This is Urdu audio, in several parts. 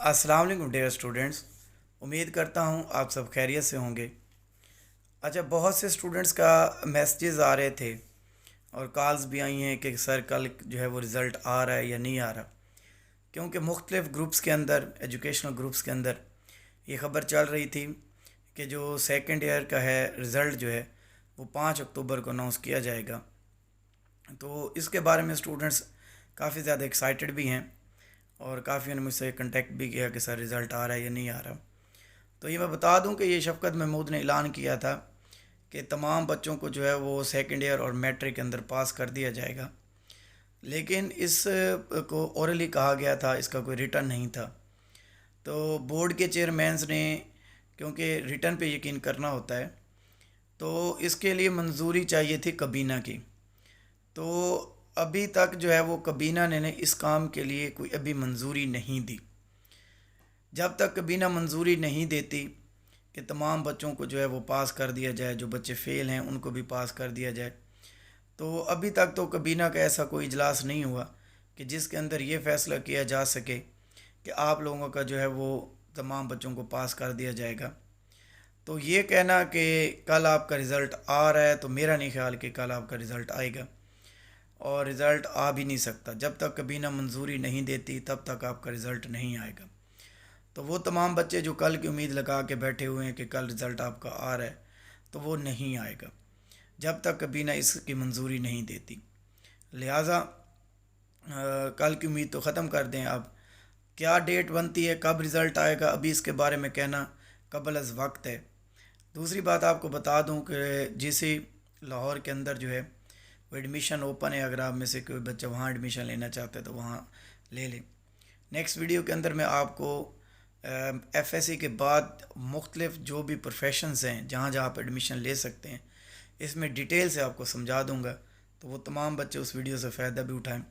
السلام علیکم ڈیئر اسٹوڈنٹس، امید کرتا ہوں آپ سب خیریت سے ہوں گے۔ اچھا، بہت سے اسٹوڈنٹس کا میسیجز آ رہے تھے اور کالز بھی آئی ہیں کہ سر کل جو ہے وہ رزلٹ آ رہا ہے یا نہیں آ رہا، کیونکہ مختلف گروپس کے اندر، ایجوکیشنل گروپس کے اندر یہ خبر چل رہی تھی کہ جو سیکنڈ ایئر کا ہے رزلٹ جو ہے وہ 5 اکتوبر کو اناؤنس کیا جائے گا۔ تو اس کے بارے میں اسٹوڈنٹس کافی زیادہ ایکسائٹڈ بھی ہیں اور کافی نے مجھ سے کنٹیکٹ بھی کیا کہ سر رزلٹ آ رہا ہے یا نہیں آ رہا۔ تو یہ میں بتا دوں کہ یہ شفقت محمود نے اعلان کیا تھا کہ تمام بچوں کو جو ہے وہ سیکنڈ ایئر اور میٹرک کے اندر پاس کر دیا جائے گا، لیکن اس کو اورلی کہا گیا تھا، اس کا کوئی ریٹن نہیں تھا۔ تو بورڈ کے چیئرمینز نے، کیونکہ ریٹن پہ یقین کرنا ہوتا ہے، تو اس کے لیے منظوری چاہیے تھی کابینہ کی۔ تو ابھی تک جو ہے وہ کابینہ نے اس کام کے لیے کوئی ابھی منظوری نہیں دی۔ جب تک کابینہ منظوری نہیں دیتی کہ تمام بچوں کو جو ہے وہ پاس کر دیا جائے، جو بچے فیل ہیں ان کو بھی پاس کر دیا جائے، تو ابھی تک تو کابینہ کا ایسا کوئی اجلاس نہیں ہوا کہ جس کے اندر یہ فیصلہ کیا جا سکے کہ آپ لوگوں کا جو ہے وہ تمام بچوں کو پاس کر دیا جائے گا۔ تو یہ کہنا کہ کل آپ کا رزلٹ آ رہا ہے، تو میرا نہیں خیال کہ کل آپ کا رزلٹ آئے گا، اور رزلٹ آ بھی نہیں سکتا۔ جب تک کابینہ منظوری نہیں دیتی تب تک آپ کا رزلٹ نہیں آئے گا۔ تو وہ تمام بچے جو کل کی امید لگا کے بیٹھے ہوئے ہیں کہ کل رزلٹ آپ کا آ رہا ہے، تو وہ نہیں آئے گا جب تک کابینہ اس کی منظوری نہیں دیتی۔ لہٰذا کل کی امید تو ختم کر دیں۔ اب کیا ڈیٹ بنتی ہے، کب رزلٹ آئے گا، ابھی اس کے بارے میں کہنا قبل از وقت ہے۔ دوسری بات آپ کو بتا دوں کہ جیسے لاہور کے اندر جو ہے وہ ایڈمیشن اوپن ہے، اگر آپ میں سے کوئی بچہ وہاں ایڈمیشن لینا چاہتا ہے تو وہاں لے لیں۔ نیکسٹ ویڈیو کے اندر میں آپ کو ایف ایس سی کے بعد مختلف جو بھی پروفیشنز ہیں جہاں جہاں آپ ایڈمیشن لے سکتے ہیں، اس میں ڈیٹیل سے آپ کو سمجھا دوں گا، تو وہ تمام بچے اس ویڈیو سے فائدہ بھی اٹھائیں۔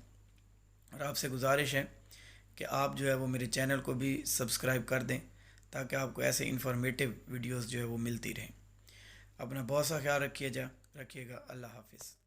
اور آپ سے گزارش ہے کہ آپ جو ہے وہ میرے چینل کو بھی سبسکرائب کر دیں تاکہ آپ کو ایسے انفارمیٹیو ویڈیوز جو ہے وہ ملتی رہیں۔ اپنا بہت سا خیال رکھیے گا۔ اللہ حافظ۔